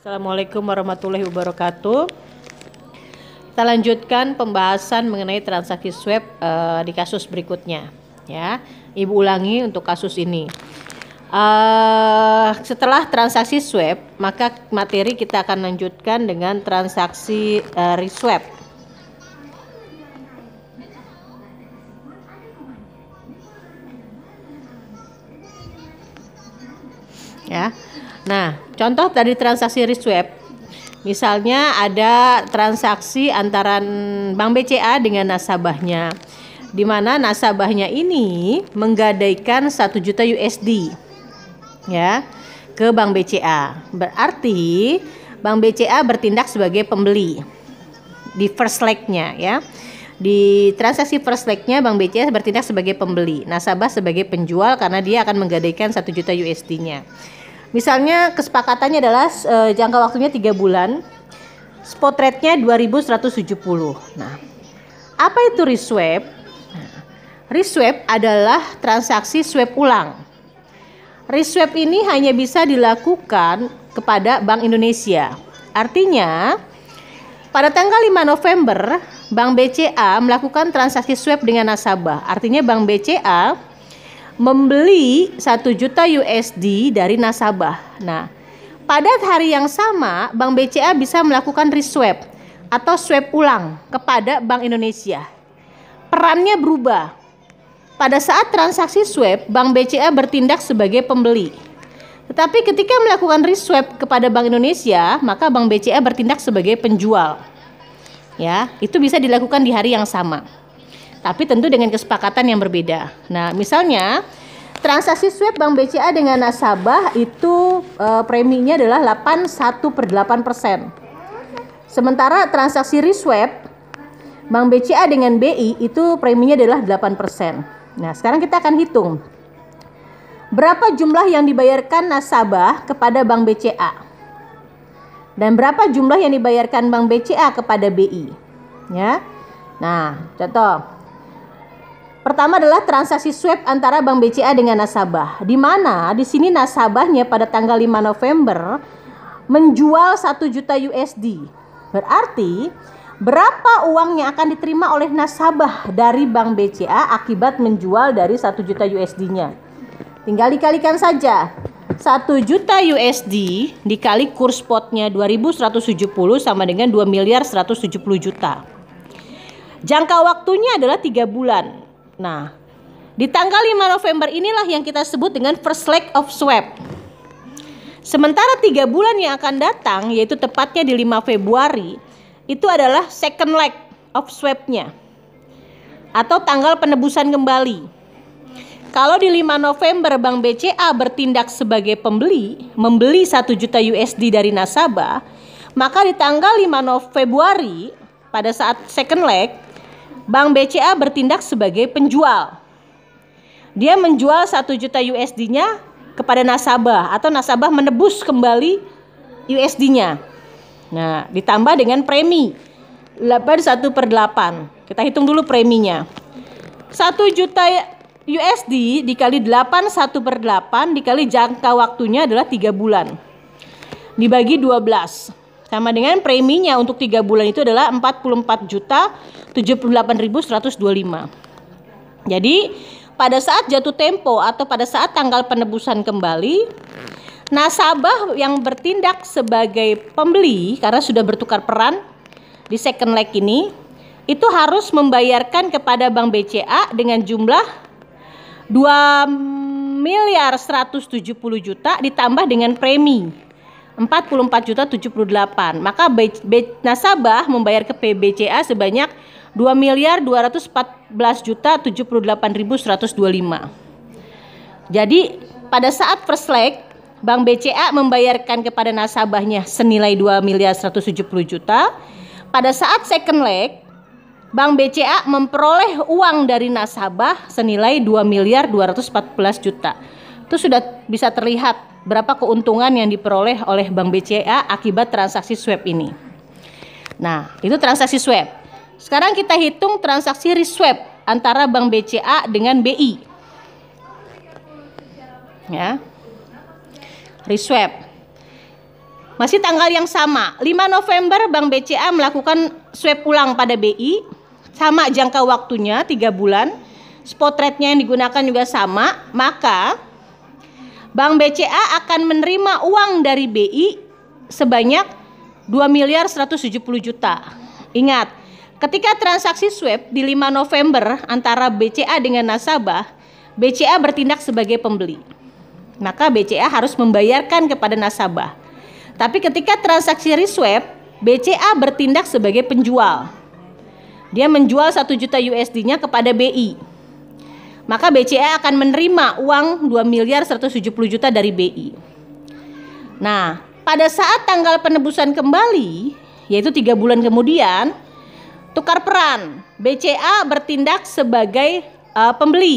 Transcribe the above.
Assalamualaikum warahmatullahi wabarakatuh. Kita lanjutkan pembahasan mengenai transaksi swap di kasus berikutnya. Ya, Ibu ulangi untuk kasus ini. Setelah transaksi swap, maka materi kita akan lanjutkan dengan transaksi reswap. Ya. Nah, contoh dari transaksi reswap, misalnya ada transaksi antara Bank BCA dengan nasabahnya, di mana nasabahnya ini menggadaikan 1 juta USD, ya, ke Bank BCA. Berarti Bank BCA bertindak sebagai pembeli di first leg-nya, ya. Di transaksi first leg-nya Bank BCA bertindak sebagai pembeli, nasabah sebagai penjual karena dia akan menggadaikan 1 juta USD-nya. Misalnya kesepakatannya adalah jangka waktunya 3 bulan, spot rate-nya 2170. Nah, apa itu reswap? Nah, reswap adalah transaksi swap ulang. Reswap ini hanya bisa dilakukan kepada Bank Indonesia. Artinya, pada tanggal 5 November, Bank BCA melakukan transaksi swap dengan nasabah. Artinya Bank BCA membeli 1 juta USD dari nasabah. Nah, pada hari yang sama Bank BCA bisa melakukan reswap atau swap ulang kepada Bank Indonesia. Perannya berubah. Pada saat transaksi swap, Bank BCA bertindak sebagai pembeli. Tetapi ketika melakukan reswap kepada Bank Indonesia, maka Bank BCA bertindak sebagai penjual. Ya, itu bisa dilakukan di hari yang sama. Tapi tentu dengan kesepakatan yang berbeda. Nah, misalnya transaksi swap Bank BCA dengan nasabah itu preminya adalah 81/8%. Sementara transaksi reswap Bank BCA dengan BI itu preminya adalah 8%. Nah, sekarang kita akan hitung berapa jumlah yang dibayarkan nasabah kepada Bank BCA dan berapa jumlah yang dibayarkan Bank BCA kepada BI. Ya. Nah, contoh. Pertama adalah transaksi swap antara Bank BCA dengan nasabah, di mana di sini nasabahnya pada tanggal 5 November menjual 1 juta USD. Berarti berapa uang yang akan diterima oleh nasabah dari Bank BCA akibat menjual dari 1 juta USD-nya. Tinggal dikalikan saja. 1 juta USD dikali kurs spotnya 2170 sama dengan 2.170 juta. Jangka waktunya adalah 3 bulan. Nah, di tanggal 5 November inilah yang kita sebut dengan first leg of swap. Sementara 3 bulan yang akan datang, yaitu tepatnya di 5 Februari, itu adalah second leg of swap-nya atau tanggal penebusan kembali. Kalau di 5 November Bank BCA bertindak sebagai pembeli, membeli 1 juta USD dari nasabah, maka di tanggal 5 Februari pada saat second leg, Bank BCA bertindak sebagai penjual. Dia menjual 1 juta USD-nya kepada nasabah atau nasabah menebus kembali USD-nya. Nah, ditambah dengan premi 81/8. Kita hitung dulu preminya. 1 juta USD dikali 81/8 dikali jangka waktunya adalah 3 bulan. Dibagi 12. Sama dengan preminya untuk 3 bulan itu adalah 44.078.125. Jadi pada saat jatuh tempo atau pada saat tanggal penebusan kembali, nasabah yang bertindak sebagai pembeli karena sudah bertukar peran di second leg ini, itu harus membayarkan kepada Bank BCA dengan jumlah 2.170 juta ditambah dengan premi 44.078. Maka nasabah membayar ke BCA sebanyak 2.214.078.125. Jadi pada saat first leg Bank BCA membayarkan kepada nasabahnya senilai 2.170 juta. Pada saat second leg Bank BCA memperoleh uang dari nasabah senilai 2.214 juta. Itu sudah bisa terlihat berapa keuntungan yang diperoleh oleh Bank BCA akibat transaksi swap ini. Nah, itu transaksi swap. Sekarang kita hitung transaksi reswap antara Bank BCA dengan BI. Ya. Reswap. Masih tanggal yang sama, 5 November Bank BCA melakukan swab ulang pada BI, sama jangka waktunya 3 bulan, spot rate-nya yang digunakan juga sama, maka Bank BCA akan menerima uang dari BI sebanyak 2.170 juta. Ingat, ketika transaksi swap di 5 November antara BCA dengan nasabah, BCA bertindak sebagai pembeli. Maka BCA harus membayarkan kepada nasabah. Tapi ketika transaksi reswap, BCA bertindak sebagai penjual. Dia menjual 1 juta USD-nya kepada BI. Maka BCA akan menerima uang 2.170 juta dari BI. Nah, pada saat tanggal penebusan kembali, yaitu 3 bulan kemudian, tukar peran. BCA bertindak sebagai pembeli.